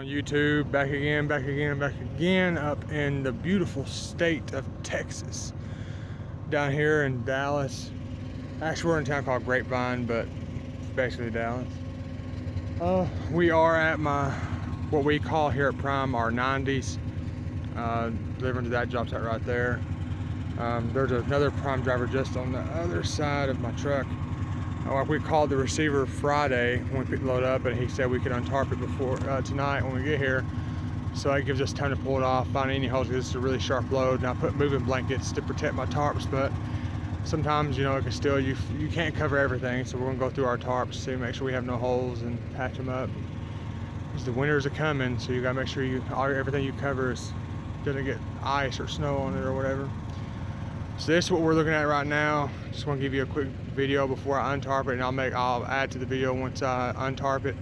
On YouTube, back again, up in the beautiful state of Texas. Down here in Dallas. Actually, we're in a town called Grapevine, but it's basically Dallas. We are at what we call here at Prime, our 90s. Delivering to that job site right there. There's another Prime driver just on the other side of my truck. We called the receiver Friday when we picked the load up, and he said we could untarp it before tonight when we get here. So that gives us time to pull it off, find any holes, because it's a really sharp load. And I put moving blankets to protect my tarps, but sometimes, you know, it can still, you can't cover everything. So we're gonna go through our tarps to make sure we have no holes and patch them up. Because the winters are coming, so you gotta make sure everything you cover doesn't get ice or snow on it or whatever. So this is what we're looking at right now. Just want to give you a quick video before I untarp it, and I'll add to the video once I untarp it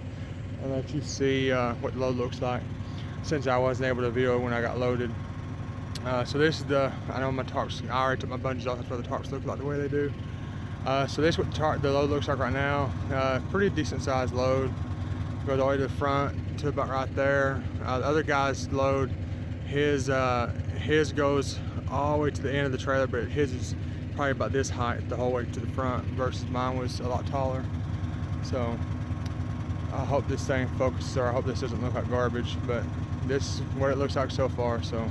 and let you see what the load looks like, since I wasn't able to video when I got loaded. So this is I know my tarps, I already took my bungees off, that's why the tarps look like the way they do. So this is what the load looks like right now. Pretty decent sized load. Goes all the way to the front to about right there. The other guy's load, his goes all the way to the end of the trailer, but his is probably about this height the whole way to the front, versus mine was a lot taller. So I hope this thing focuses, or I hope this doesn't look like garbage, but this is what it looks like so far. So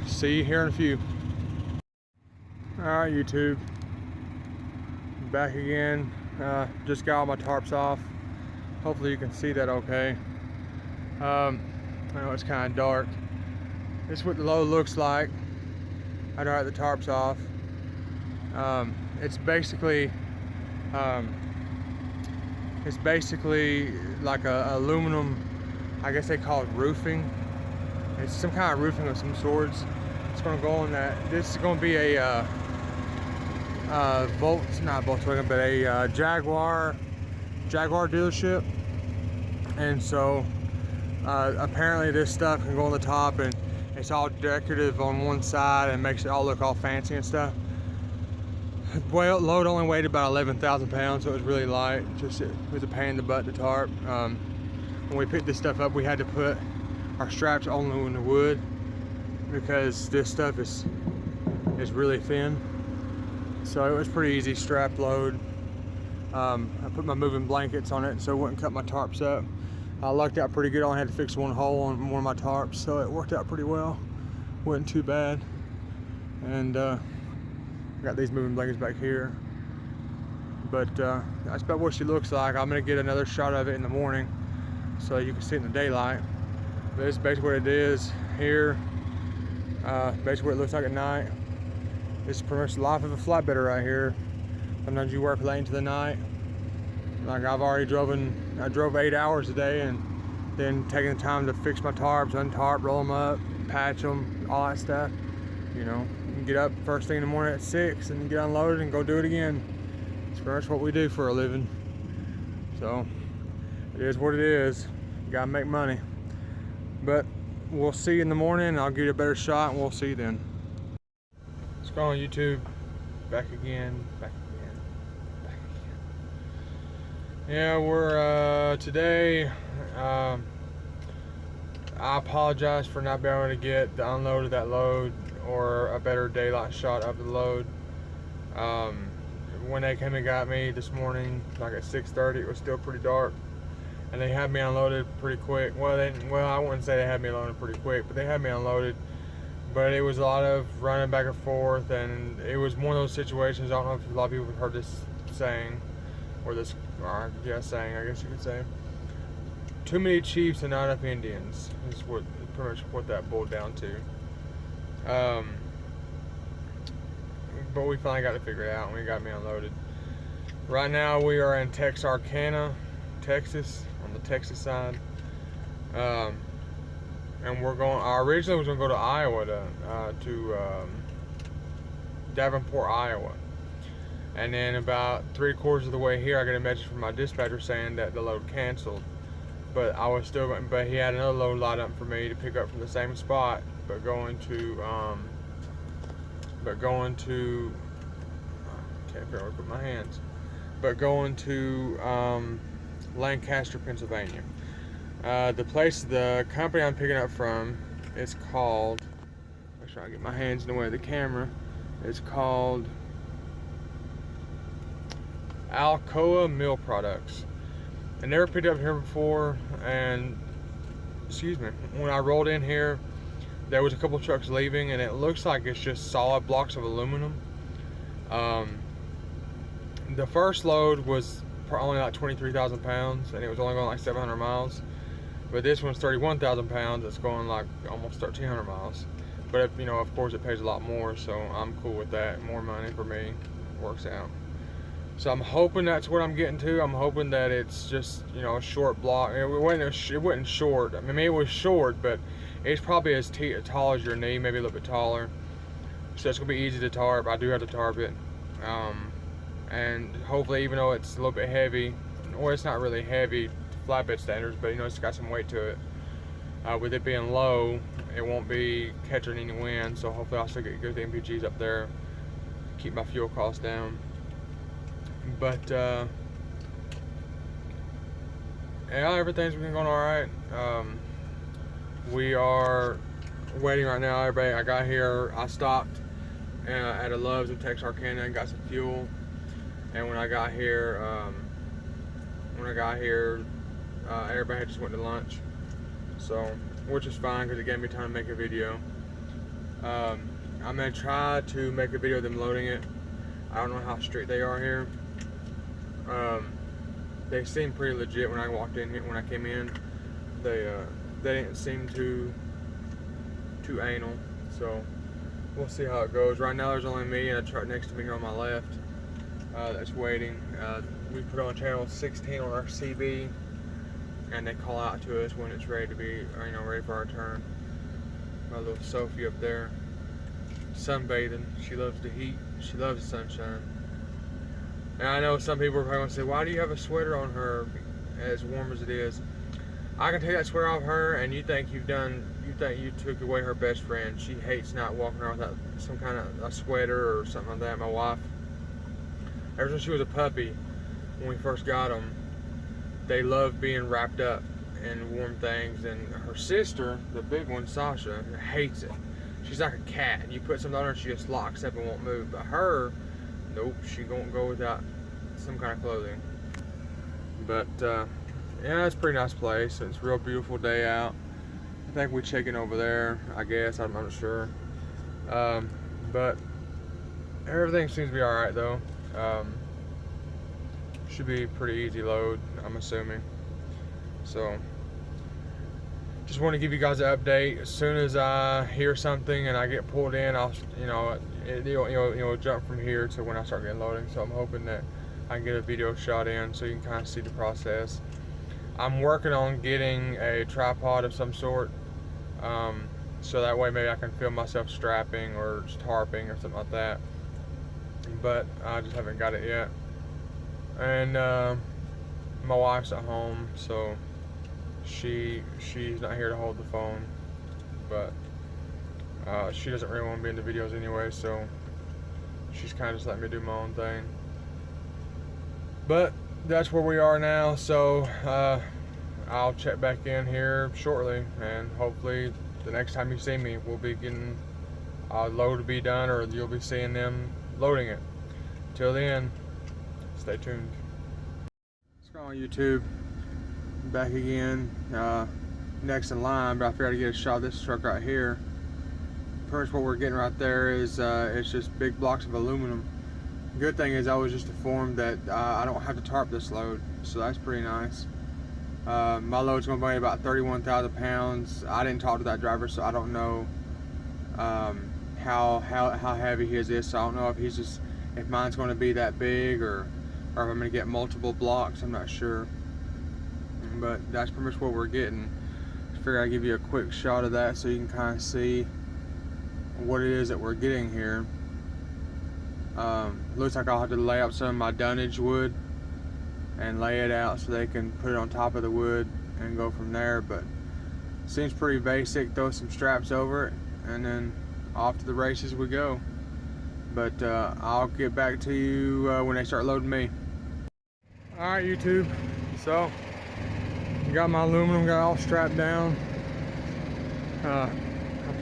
see you here in a few. Alright, YouTube, back again. Just got all my tarps off. Hopefully you can see that okay. I know it's kind of dark. This is what the load looks like after I got the tarps off. It's basically like a aluminum, I guess they call it roofing. It's some kind of roofing of some sorts. It's going to go on that. This is going to be a not Volkswagen, but a Jaguar dealership. And so apparently this stuff can go on the top, and it's all decorative on one side and makes it all look all fancy and stuff. Well, load only weighed about 11,000 pounds, so it was really light. Just it was a pain in the butt to tarp. When we picked this stuff up, we had to put our straps only in the wood because this stuff is really thin. So it was pretty easy strap load. I put my moving blankets on it so it wouldn't cut my tarps up. I lucked out pretty good. I only had to fix one hole on one of my tarps, so it worked out pretty well. Wasn't too bad. And I got these moving blankets back here. But that's about what she looks like. I'm gonna get another shot of it in the morning so you can see it in the daylight. But this is basically what it is here. Basically what it looks like at night. This is pretty much the life of a flatbedder right here. Sometimes you work late into the night. Like I drove 8 hours a day, and then taking the time to fix my tarps, untarp, roll them up, patch them, all that stuff. You know, you can get up first thing in the morning at 6 and get unloaded and go do it again. It's pretty much what we do for a living. So it is what it is. You gotta make money. But we'll see you in the morning. I'll give you a better shot, and we'll see you then. Let's go on YouTube. Back again. Yeah, we're today. I apologize for not being able to get the unload of that load or a better daylight shot of the load. When they came and got me this morning, like at 6:30, it was still pretty dark, and they had me unloaded pretty quick. Well, I wouldn't say they had me unloaded pretty quick, but they had me unloaded. But it was a lot of running back and forth, and it was one of those situations. I don't know if a lot of people have heard this saying, or this, saying, I guess you could say. Too many chiefs and not enough Indians is pretty much what that boiled down to. But we finally got it figured out, and we got me unloaded. Right now we are in Texarkana, Texas, on the Texas side. And we're going, originally was going to go to Iowa, to Davenport, Iowa. And then about 3/4 of the way here, I got a message from my dispatcher saying that the load canceled. But I was still going, but he had another load lined up for me to pick up from the same spot, but going to, can't figure out where to put my hands, but going to Lancaster, Pennsylvania. The company I'm picking up from is called, make sure I get my hands in the way of the camera, it's called Alcoa Mill Products. I never picked up here before, and excuse me, when I rolled in here, there was a couple trucks leaving, and it looks like it's just solid blocks of aluminum. The first load was only like 23,000 pounds, and it was only going like 700 miles. But this one's 31,000 pounds. It's going like almost 1,300 miles. But you know, of course, it pays a lot more, so I'm cool with that. More money for me works out. So I'm hoping that's what I'm getting to. I'm hoping that it's just, you know, a short block. It wasn't short. I mean, it was short, but it's probably as tall as your knee, maybe a little bit taller. So it's gonna be easy to tarp. I do have to tarp it, and hopefully, even though it's a little bit heavy, or it's not really heavy flatbed standards, but you know, it's got some weight to it. With it being low, it won't be catching any wind. So hopefully, I'll still get good MPGs up there, keep my fuel costs down. But yeah, everything's been going all right. We are waiting right now. Everybody, I got here. I stopped at a Love's in Texarkana and got some fuel. And when I got here, everybody just went to lunch. So, which is fine because it gave me time to make a video. I'm gonna try to make a video of them loading it. I don't know how strict they are here. They seemed pretty legit when I walked in here. When I came in, they didn't seem too anal. So we'll see how it goes. Right now, there's only me and a truck next to me here on my left that's waiting. We put on channel 16 on our CB, and they call out to us when it's ready to be, you know, ready for our turn. My little Sophie up there, sunbathing. She loves the heat. She loves the sunshine. And I know some people are probably going to say, why do you have a sweater on her as warm as it is? I can take that sweater off her, and you think you took away her best friend. She hates not walking around without some kind of a sweater or something like that. My wife, ever since she was a puppy, when we first got them, they love being wrapped up in warm things. And her sister, the big one, Sasha, hates it. She's like a cat. You put something on her, she just locks up and won't move. But her, nope, she won't go without some kind of clothing. But yeah, it's a pretty nice place. It's a real beautiful day out. I think we check in over there, I guess. I'm not sure. But everything seems to be alright though. Should be a pretty easy load, I'm assuming. So just want to give you guys an update. As soon as I hear something and I get pulled in, I'll, it'll jump from here to when I start getting loading. So I'm hoping that I can get a video shot in so you can kind of see the process. I'm working on getting a tripod of some sort, so that way maybe I can film myself strapping or just tarping or something like that. But I just haven't got it yet. And my wife's at home, so she's not here to hold the phone. But she doesn't really want to be in the videos anyway, so she's kind of just letting me do my own thing. But that's where we are now, so I'll check back in here shortly, and hopefully the next time you see me, we'll be getting a load to be done, or you'll be seeing them loading it. Till then, stay tuned. What's going on, YouTube? Back again, next in line, but I figured I'd get a shot of this truck right here. First, what we're getting right there is it's just big blocks of aluminum. Good thing is I was just informed that I don't have to tarp this load, so that's pretty nice. My load's going to be about 31,000 pounds. I didn't talk to that driver, so I don't know how heavy his is. So I don't know if mine's going to be that big, or if I'm going to get multiple blocks. I'm not sure. But that's pretty much what we're getting. I figured I'd give you a quick shot of that so you can kind of see what it is that we're getting here. Looks like I'll have to lay out some of my dunnage wood and lay it out so they can put it on top of the wood and go from there. But seems pretty basic. Throw some straps over it and then off to the races we go. But I'll get back to you when they start loading me. Alright, YouTube, so got my aluminum got all strapped down. I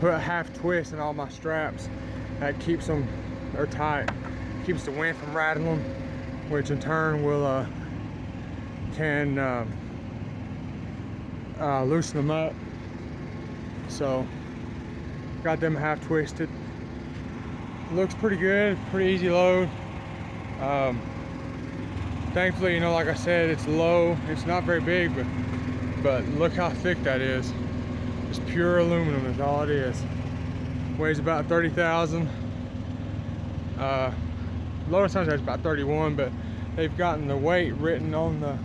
put a half twist in all my straps. That keeps them tight, keeps the wind from rattling, which in turn will can loosen them up. So got them half twisted. Looks pretty good, pretty easy load. Thankfully, you know, like I said, it's low. It's not very big, but look how thick that is. It's pure aluminum is all it is. Weighs about 30,000. Load sometimes has about 31, but they've gotten the weight written on the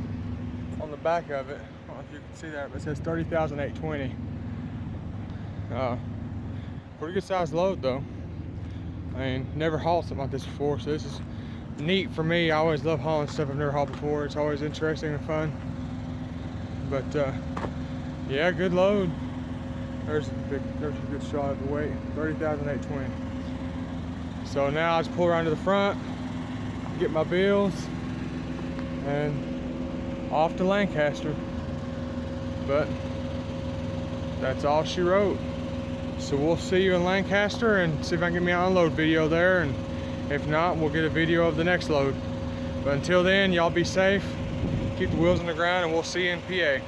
back of it. I don't know if you can see that, but it says 30,820. Pretty good sized load though. I mean, never hauled something like this before, so this is neat for me. I always love hauling stuff I've never hauled before. It's always interesting and fun. But yeah, good load. There's a good shot of the weight, 30,820. So now I just pull around to the front, get my bills, and off to Lancaster. But that's all she wrote. So we'll see you in Lancaster and see if I can get me an unload video there, and if not, we'll get a video of the next load. But until then, y'all be safe, keep the wheels on the ground, and we'll see you in PA.